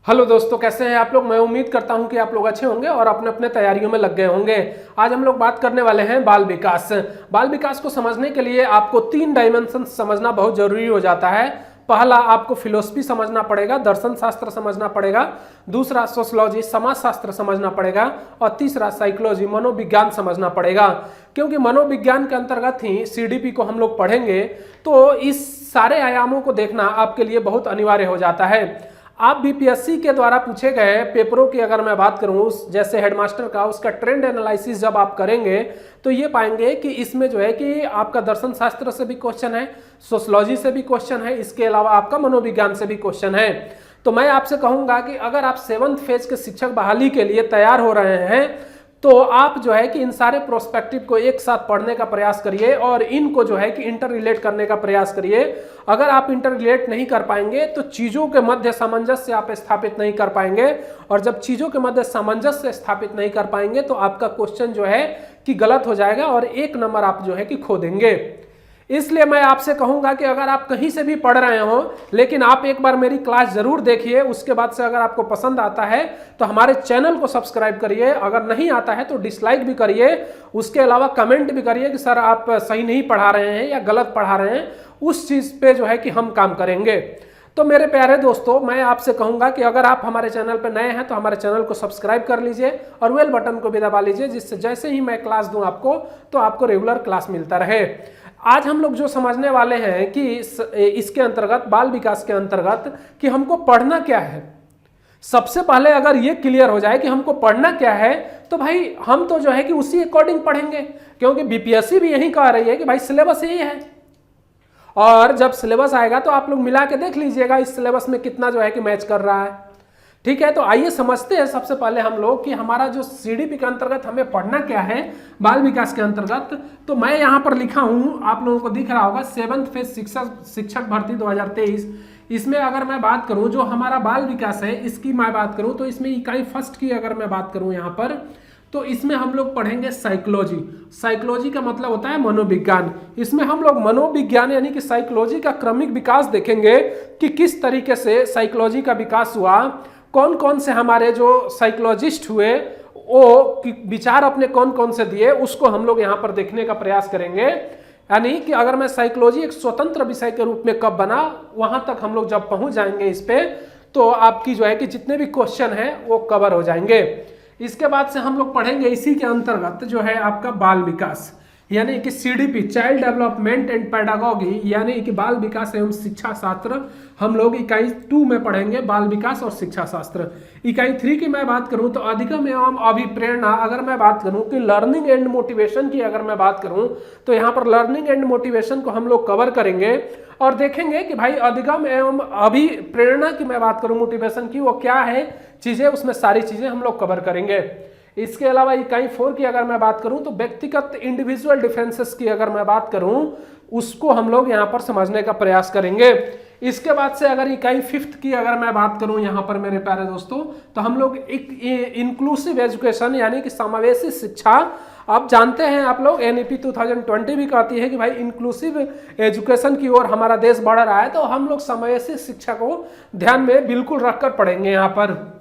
Hello दोस्तों, कैसे हैं आप लोग। मैं उम्मीद करता हूं कि आप लोग अच्छे होंगे और अपने अपने तैयारियों में लग गए होंगे। आज हम लोग बात करने वाले हैं बाल विकास। बाल विकास को समझने के लिए आपको 3 डायमेंशन समझना बहुत जरूरी हो जाता है। पहला, आपको फिलोसफी समझना पड़ेगा, दर्शन शास्त्र समझना पड़ेगा। दूसरा, सोशलॉजी समाज शास्त्र समझना पड़ेगा। और तीसरा, साइकोलॉजी मनोविज्ञान समझना पड़ेगा। क्योंकि मनोविज्ञान के अंतर्गत ही सीडीपी को हम लोग पढ़ेंगे, तो इस सारे आयामों को देखना आपके लिए बहुत अनिवार्य हो जाता है। आप बीपीएससी के द्वारा पूछे गए पेपरों की अगर मैं बात करूं, जैसे हेडमास्टर का, उसका ट्रेंड एनालिसिस जब आप करेंगे तो ये पाएंगे कि इसमें जो है कि आपका दर्शन शास्त्र से भी क्वेश्चन है, सोशलॉजी से भी क्वेश्चन है, इसके अलावा आपका मनोविज्ञान से भी क्वेश्चन है। तो मैं आपसे कहूंगा कि अगर आप 7th फेज के शिक्षक बहाली के लिए तैयार हो रहे हैं तो आप जो है कि इन सारे प्रोस्पेक्टिव को एक साथ पढ़ने का प्रयास करिए और इनको जो है कि इंटर रिलेट करने का प्रयास करिए। अगर आप इंटर रिलेट नहीं कर पाएंगे तो चीजों के मध्य सामंजस्य आप स्थापित नहीं कर पाएंगे, और जब चीजों के मध्य सामंजस्य स्थापित नहीं कर पाएंगे तो आपका क्वेश्चन जो है कि गलत हो जाएगा और 1 नंबर आप जो है कि खो देंगे। इसलिए मैं आपसे कहूंगा कि अगर आप कहीं से भी पढ़ रहे हो, लेकिन आप एक बार मेरी क्लास जरूर देखिए। उसके बाद से अगर आपको पसंद आता है तो हमारे चैनल को सब्सक्राइब करिए, अगर नहीं आता है तो डिसलाइक भी करिए। उसके अलावा कमेंट भी करिए कि सर आप सही नहीं पढ़ा रहे हैं या गलत पढ़ा रहे हैं। उस चीज पे जो है कि हम काम करेंगे। तो मेरे प्यारे दोस्तों, मैं आपसे कहूंगा कि अगर आप हमारे चैनल पर नए हैं तो हमारे चैनल को सब्सक्राइब कर लीजिए और बेल बटन को भी दबा लीजिए, जिससे जैसे ही मैं क्लास दूं आपको तो आपको रेगुलर क्लास मिलता रहे। आज हम लोग जो समझने वाले हैं कि इसके अंतर्गत, बाल विकास के अंतर्गत, कि हमको पढ़ना क्या है। सबसे पहले अगर ये क्लियर हो जाए कि हमको पढ़ना क्या है तो भाई हम तो जो है कि उसी अकॉर्डिंग पढ़ेंगे, क्योंकि बीपीएससी भी यही कह रही है कि भाई सिलेबस यही है। और जब सिलेबस आएगा तो आप लोग मिला के देख लीजिएगा इस सिलेबस में कितना जो है कि मैच कर रहा है। ठीक है, तो आइए समझते हैं सबसे पहले हम लोग कि हमारा जो सीडीपी के अंतर्गत हमें पढ़ना क्या है बाल विकास के अंतर्गत। तो मैं यहाँ पर लिखा हूँ, आप लोगों को दिख रहा होगा, 7th फेज शिक्षक भर्ती 2023। इसमें अगर मैं बात करूँ जो हमारा बाल विकास है इसकी मैं बात करूँ तो इसमें इकाई फर्स्ट की अगर मैं बात करूँ यहाँ पर, तो इसमें हम लोग पढ़ेंगे साइकोलॉजी। साइकोलॉजी का मतलब होता है मनोविज्ञान। इसमें हम लोग मनोविज्ञान यानी कि साइकोलॉजी का क्रमिक विकास देखेंगे कि किस तरीके से साइकोलॉजी का विकास हुआ, कौन कौन से हमारे जो साइकोलॉजिस्ट हुए वो विचार अपने कौन कौन से दिए, उसको हम लोग यहाँ पर देखने का प्रयास करेंगे। यानी कि अगर मैं साइकोलॉजी एक स्वतंत्र विषय के रूप में कब बना, वहां तक हम लोग जब पहुंच जाएंगे इस पे तो आपकी जो है कि जितने भी क्वेश्चन हैं वो कवर हो जाएंगे। इसके बाद से हम लोग पढ़ेंगे इसी के अंतर्गत जो है आपका बाल विकास यानी कि CDP, child development and pedagogy, यानी कि बाल विकास एवं शिक्षा शास्त्र। हम लोग इकाई 2 में पढ़ेंगे बाल विकास और शिक्षा शास्त्र। इकाई 3 की मैं बात करूं तो अधिगम एवं अभिप्रेरणा। अगर मैं बात करूं कि लर्निंग एंड मोटिवेशन की अगर मैं बात करूं तो यहाँ पर लर्निंग एंड मोटिवेशन को हम लोग कवर करेंगे और देखेंगे कि भाई अधिगम एवं अभिप्रेरणा की मैं बात करूं, मोटिवेशन की, वो क्या है चीजें, उसमें सारी चीजें हम लोग कवर करेंगे। इसके अलावा इकाई 4 की अगर मैं बात करूं तो व्यक्तिगत इंडिविजुअल डिफरेंसेस की अगर मैं बात करूं उसको हम लोग यहां पर समझने का प्रयास करेंगे। इसके बाद से अगर इकाई 5th की अगर मैं बात करूं यहां पर मेरे प्यारे दोस्तों, तो हम लोग एक इंक्लूसिव एजुकेशन यानी कि समावेशी शिक्षा। आप जानते हैं आप लोग एनईपी 2020 भी कहती है कि भाई इंक्लूसिव एजुकेशन की ओर हमारा देश बढ़ रहा है, तो हम लोग समावेशी शिक्षा को ध्यान में बिल्कुल रखकर पढ़ेंगे। यहाँ पर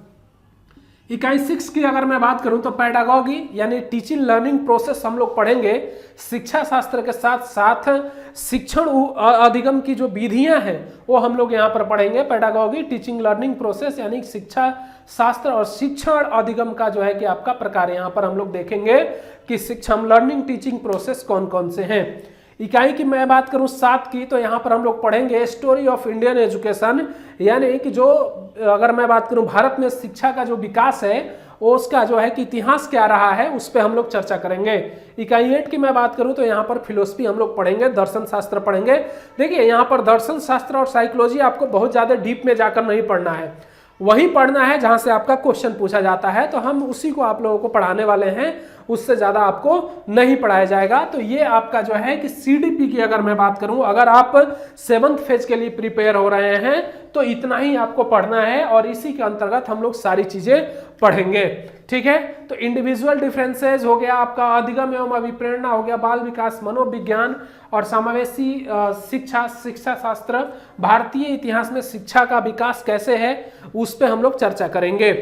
इकाई 6 की अगर मैं बात करूं तो पेडागोगी यानी टीचिंग लर्निंग प्रोसेस हम लोग पढ़ेंगे। शिक्षा शास्त्र के साथ साथ शिक्षण अधिगम की जो विधियां हैं वो हम लोग यहाँ पर पढ़ेंगे। पेडागोगी, टीचिंग लर्निंग प्रोसेस यानी शिक्षा शास्त्र और शिक्षण अधिगम का जो है कि आपका प्रकार यहाँ पर हम लोग देखेंगे कि शिक्षा लर्निंग टीचिंग प्रोसेस कौन कौन से हैं। इकाई की मैं बात करूं 7 की तो यहाँ पर हम लोग पढ़ेंगे स्टोरी ऑफ इंडियन एजुकेशन, यानी कि जो अगर मैं बात करूं भारत में शिक्षा का जो विकास है वो उसका जो है कि इतिहास क्या रहा है उस पर हम लोग चर्चा करेंगे। इकाई 8 की मैं बात करूं तो यहाँ पर फिलोसफी हम लोग पढ़ेंगे, दर्शन शास्त्र पढ़ेंगे। देखिए यहाँ पर दर्शन शास्त्र और साइकोलॉजी आपको बहुत ज़्यादा डीप में जाकर नहीं पढ़ना है, वही पढ़ना है जहां से आपका क्वेश्चन पूछा जाता है, तो हम उसी को आप लोगों को पढ़ाने वाले हैं, उससे ज्यादा आपको नहीं पढ़ाया जाएगा। तो ये आपका जो है कि सीडीपी की अगर मैं बात करूं, अगर आप 7th फेज के लिए प्रिपेयर हो रहे हैं तो इतना ही आपको पढ़ना है और इसी के अंतर्गत हम लोग सारी चीजें पढ़ेंगे। ठीक है, तो इंडिविजुअल डिफरेंसेस हो गया आपका, अधिगम एवं अभिप्रेरणा हो गया, बाल विकास, मनोविज्ञान और समावेशी शिक्षा, शिक्षा शास्त्र, भारतीय इतिहास में शिक्षा का विकास कैसे है, उस पर हम लोग चर्चा करेंगे।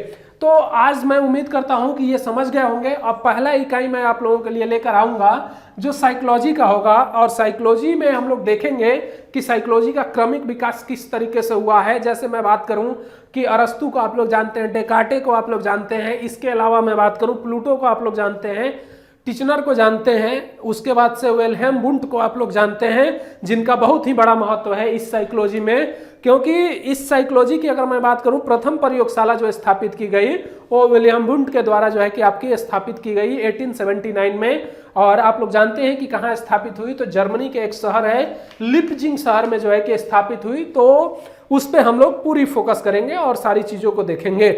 तो आज मैं उम्मीद करता हूं कि ये समझ गए होंगे। अब पहला इकाई मैं आप लोगों के लिए लेकर आऊंगा जो साइकोलॉजी का होगा, और साइकोलॉजी में हम लोग देखेंगे कि साइकोलॉजी का क्रमिक विकास किस तरीके से हुआ है। जैसे मैं बात करूं कि अरस्तु को आप लोग जानते हैं, डेकार्टे को आप लोग जानते हैं, इसके अलावा मैं बात करूं प्लूटो को आप लोग जानते हैं, टिचनर को जानते हैं, उसके बाद से विल्हेम वुंट को आप लोग जानते हैं, जिनका बहुत ही बड़ा महत्व है इस साइकोलॉजी में, क्योंकि इस साइकोलॉजी की अगर मैं बात करूं प्रथम प्रयोगशाला जो स्थापित की गई वो विलियम वुंट के द्वारा जो है कि आपकी स्थापित की गई 1879 में। और आप लोग जानते हैं कि कहाँ स्थापित हुई, तो जर्मनी के एक शहर है लिपजिंग शहर में जो है कि स्थापित हुई। तो उस पर हम लोग पूरी फोकस करेंगे और सारी चीजों को देखेंगे।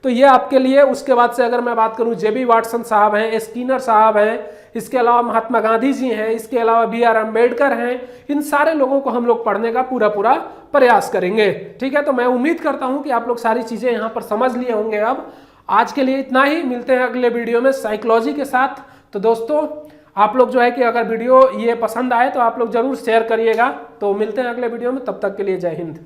तो ये आपके लिए। उसके बाद से अगर मैं बात करूं जेबी वाटसन साहब हैं, स्किनर साहब हैं, इसके अलावा महात्मा गांधी जी हैं, इसके अलावा BR अम्बेडकर हैं, इन सारे लोगों को हम लोग पढ़ने का पूरा प्रयास करेंगे। ठीक है, तो मैं उम्मीद करता हूं कि आप लोग सारी चीजें यहाँ पर समझ लिए होंगे। अब आज के लिए इतना ही, मिलते हैं अगले वीडियो में साइकोलॉजी के साथ। तो दोस्तों आप लोग जो है कि अगर वीडियो ये पसंद आए तो आप लोग जरूर शेयर करिएगा। तो मिलते हैं अगले वीडियो में, तब तक के लिए जय हिंद।